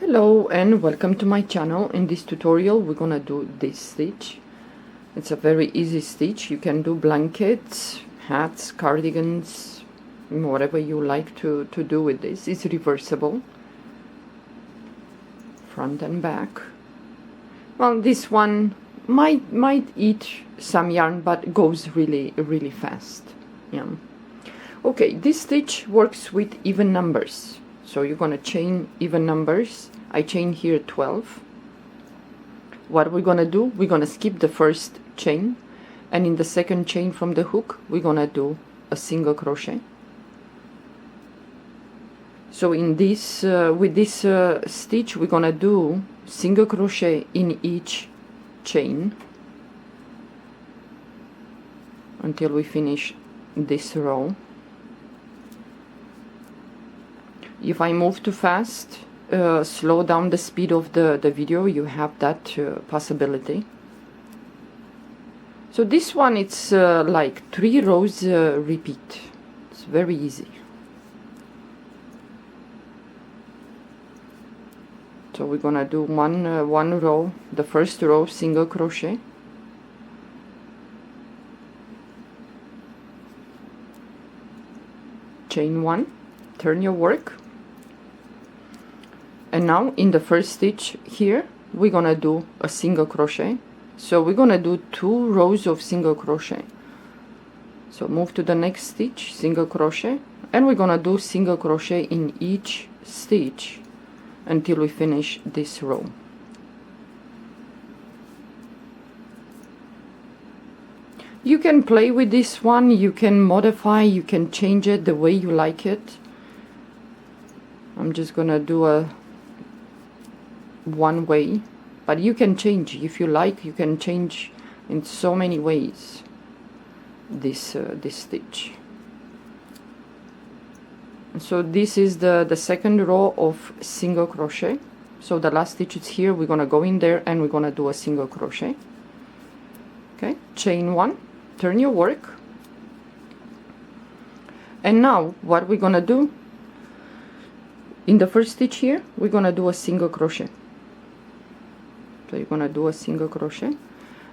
Hello and welcome to my channel. In this tutorial we're gonna do this stitch. It's a very easy stitch. You can do blankets, hats, cardigans, whatever you like to do with this. It's reversible, front and back. Well, this one might eat some yarn, but goes really fast. Yeah. Okay, this stitch works with even numbers. So you're gonna chain even numbers. I chain here 12. What we're gonna do, we're gonna skip the first chain, and in the second chain from the hook we're gonna do a single crochet. So in this with this stitch we're gonna do single crochet in each chain until we finish this row. If I move too fast, slow down the speed of the video. You have that possibility. So this one, it's like 3 rows repeat. It's very easy. So we're gonna do one row, the first row single crochet, chain 1, turn your work. And now in the first stitch here we're gonna do a single crochet. So we're gonna do 2 rows of single crochet. So move to the next stitch, single crochet, and we're gonna do single crochet in each stitch until we finish this row. You can play with this one, you can modify, you can change it the way you like it. I'm just gonna do a one way, but you can change if you like. You can change in so many ways this stitch. So this is the second row of single crochet. So the last stitch is here. We're gonna go in there and we're gonna do a single crochet. Okay, chain 1, turn your work, and now what we're gonna do, in the first stitch here we're gonna do a single crochet. So you're gonna do a single crochet,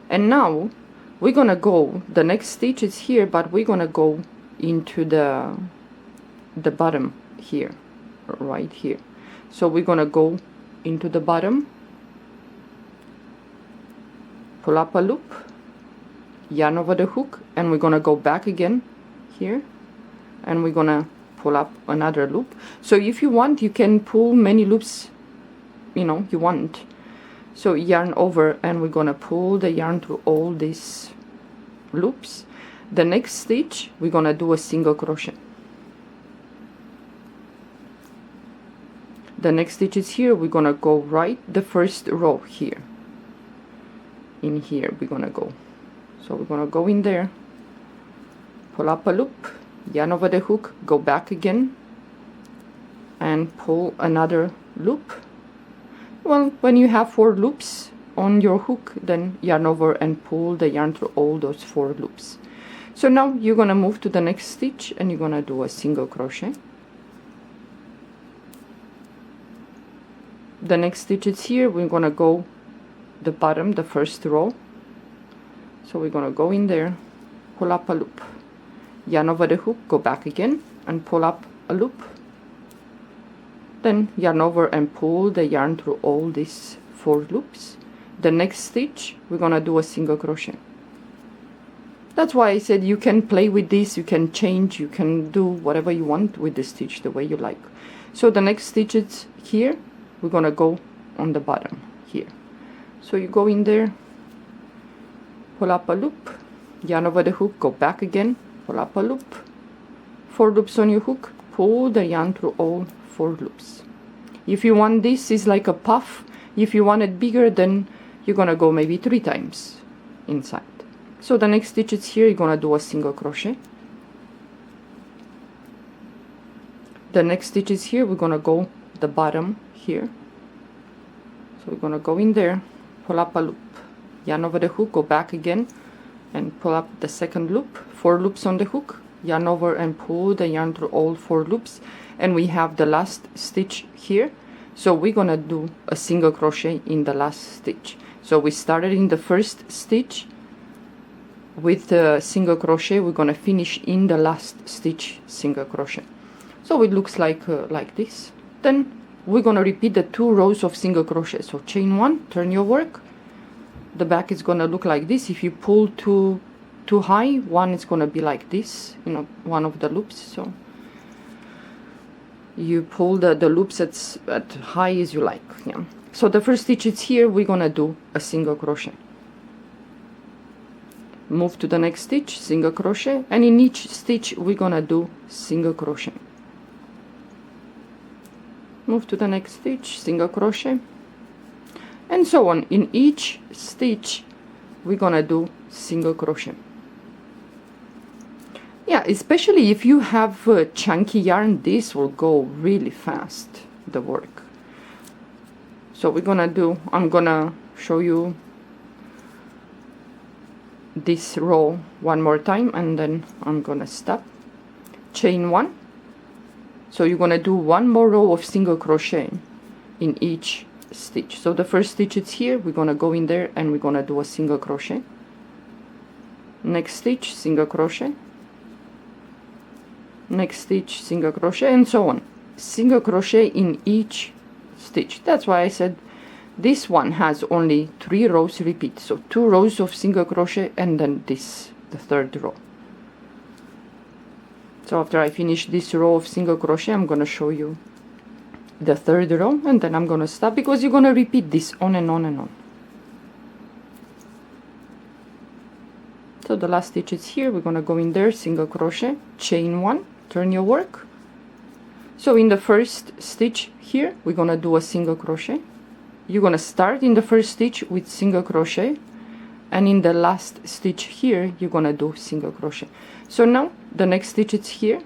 and now we're gonna go, the next stitch is here, but we're gonna go into the bottom here, right here. So we're gonna go into the bottom, pull up a loop, yarn over the hook, and we're gonna go back again here, and we're gonna pull up another loop. So if you want, you can pull many loops, you want. So yarn over, and we're gonna pull the yarn through all these loops. The next stitch we're gonna do a single crochet. The next stitch is here. We're gonna go right the first row here. In here we're gonna go. So we're gonna go in there, pull up a loop, yarn over the hook, go back again, and pull another loop. Well, when you have 4 loops on your hook, then yarn over and pull the yarn through all those 4 loops. So now you're gonna move to the next stitch and you're gonna do a single crochet. The next stitch is here. We're gonna go the bottom, the first row. So we're gonna go in there, pull up a loop, yarn over the hook, go back again and pull up a loop, then yarn over and pull the yarn through all these 4 loops. The next stitch we're gonna do a single crochet. That's why I said you can play with this, you can change, you can do whatever you want with the stitch the way you like. So the next stitch is here. We're gonna go on the bottom here. So you go in there, pull up a loop, yarn over the hook, go back again, pull up a loop, 4 loops on your hook, pull the yarn through all 4 loops. If you want this is like a puff, if you want it bigger, then you're gonna go maybe 3 times inside. So the next stitch is here. You're gonna do a single crochet. The next stitch is here. We're gonna go the bottom here. So we're gonna go in there, pull up a loop, yarn over the hook, go back again and pull up the second loop, 4 loops on the hook, yarn over and pull the yarn through all 4 loops, and we have the last stitch here. So we're gonna do a single crochet in the last stitch. So we started in the first stitch with a single crochet. We're gonna finish in the last stitch single crochet. So it looks like this. Then we're gonna repeat the 2 rows of single crochet. So chain 1, turn your work. The back is gonna look like this. If you pull too high, one is gonna be like this, you know, one of the loops. So you pull the loops at high as you like. Yeah. So the first stitch is here. We're gonna do a single crochet. Move to the next stitch, single crochet, and in each stitch we're gonna do single crochet. Move to the next stitch, single crochet, and so on. In each stitch we're gonna do single crochet. Yeah, especially if you have chunky yarn, this will go really fast, the work. So we're gonna do, I'm gonna show you this row one more time, and then I'm gonna stop. Chain 1. So you're gonna do one more row of single crochet in each stitch. So the first stitch is here. We're gonna go in there and we're gonna do a single crochet. Next stitch, single crochet. Next stitch, single crochet, and so on. Single crochet in each stitch. That's why I said this one has only 3 rows repeat. So 2 rows of single crochet and then this, the third row. So after I finish this row of single crochet, I'm gonna show you the third row, and then I'm gonna stop, because you're gonna repeat this on and on and on. So the last stitch is here. We're gonna go in there, single crochet, chain 1, turn your work. So in the first stitch here, we're gonna do a single crochet. You're gonna start in the first stitch with single crochet, and in the last stitch here you're gonna do single crochet. So now the next stitch is here.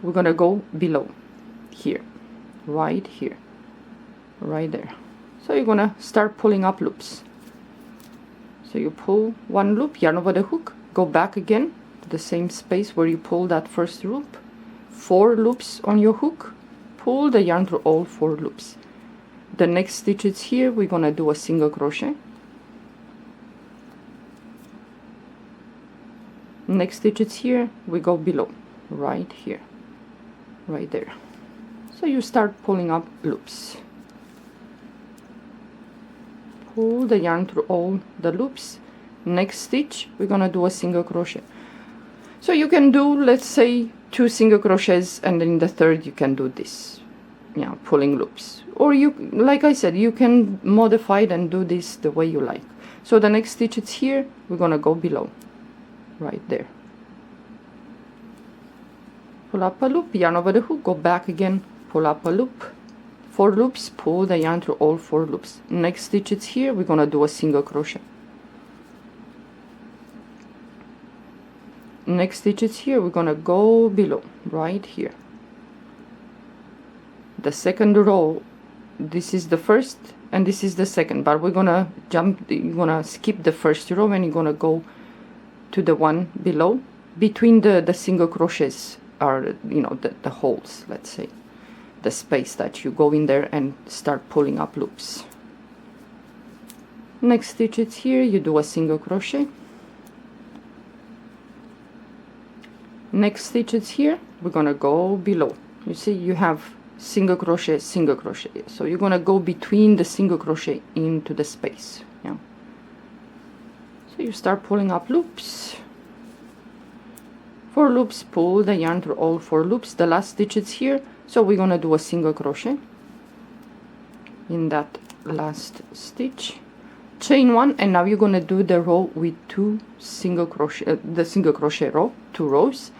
We're gonna go below here, right here, right there. So you're gonna start pulling up loops. So you pull one loop, yarn over the hook, go back again to the same space where you pull that first loop, 4 loops on your hook, pull the yarn through all 4 loops. The next stitch is here. We're gonna do a single crochet. Next stitch is here. We go below, right here, right there. So you start pulling up loops. Pull the yarn through all the loops. Next stitch we're gonna do a single crochet. So you can do, let's say, 2 single crochets, and then in the third you can do this, yeah, pulling loops. Or you, like I said, you can modify it and do this the way you like. So the next stitch is here. We're gonna go below, right there. Pull up a loop, yarn over the hook, go back again, pull up a loop, 4 loops, pull the yarn through all 4 loops. Next stitch is here. We're gonna do a single crochet. Next stitch is here. We're gonna go below, right here. The second row, this is the first and this is the second, but we're gonna you're gonna skip the first row and you're gonna go to the one below. Between the single crochets are, you know, the holes, let's say, the space that you go in there and start pulling up loops. Next stitch is here. You do a single crochet. Next stitch is here. We're gonna go below. You see, you have single crochet, single crochet. So you're gonna go between the single crochet into the space. Yeah. So you start pulling up loops. 4 loops, pull the yarn through all 4 loops. The last stitch is here. So we're gonna do a single crochet in that last stitch. Chain 1, and now you're gonna do the row with 2 single crochet, the single crochet row, 2 rows.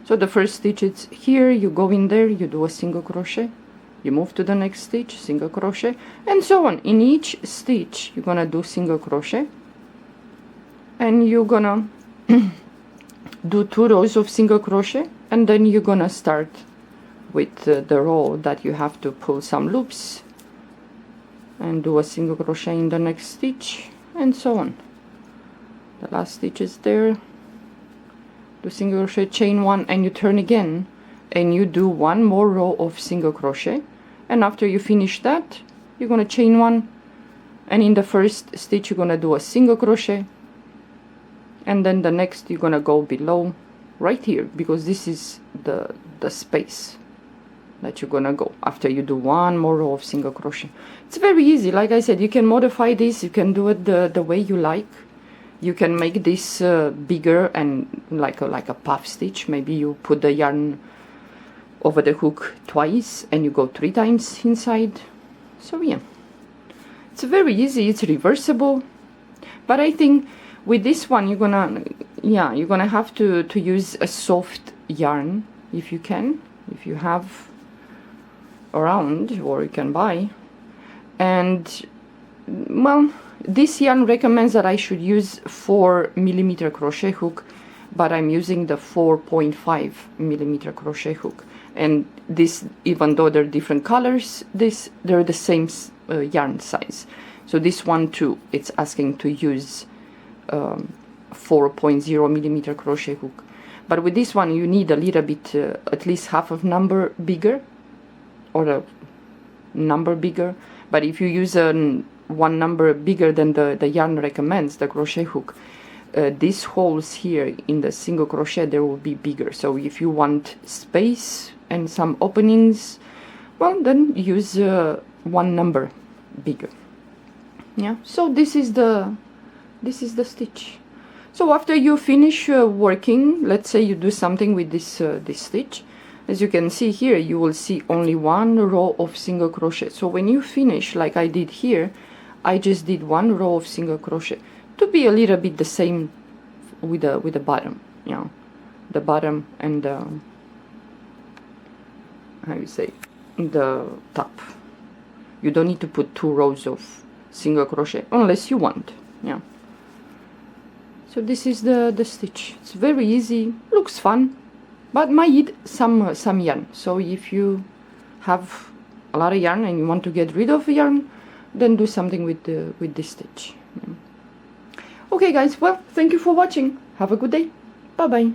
So the first stitch is here. You go in there, you do a single crochet, you move to the next stitch, single crochet, and so on. In each stitch you're gonna do single crochet, and you're gonna do 2 rows of single crochet, and then you're gonna start with the row that you have to pull some loops and do a single crochet in the next stitch, and so on. The last stitch is there. Do single crochet, chain 1, and you turn again and you do 1 more row of single crochet, and after you finish that, you're gonna chain one, and in the first stitch you're gonna do a single crochet, and then the next you're gonna go below right here, because this is the space that you're gonna go after you do one more row of single crochet. It's very easy. Like I said, you can modify this, you can do it the way you like. You can make this bigger and like a puff stitch. Maybe you put the yarn over the hook twice and you go 3 times inside. So yeah, it's very easy, it's reversible. But I think with this one you're gonna have to use a soft yarn if you can, if you have around, or you can buy. And well, this yarn recommends that I should use 4mm crochet hook, but I'm using the 4.5mm crochet hook. And this, even though they're different colors, they're the same yarn size. So this one too, it's asking to use 4.0mm crochet hook. But with this one you need a little bit, at least half of number bigger, or a number bigger. But if you use one number bigger than the yarn recommends, the crochet hook, these holes here in the single crochet, they will be bigger. So if you want space and some openings, well, then use one number bigger. Yeah, so this is the stitch. So after you finish working, let's say you do something with this stitch, as you can see here, you will see only one row of single crochet. So when you finish, like I did here, I just did one row of single crochet to be a little bit the same with the bottom, you know, the bottom and the, how you say, the top. You don't need to put 2 rows of single crochet unless you want. Yeah. So this is the stitch. It's very easy, looks fun, but might need some yarn. So if you have a lot of yarn and you want to get rid of yarn, then do something with this stitch. Okay guys, well, thank you for watching. Have a good day. Bye bye.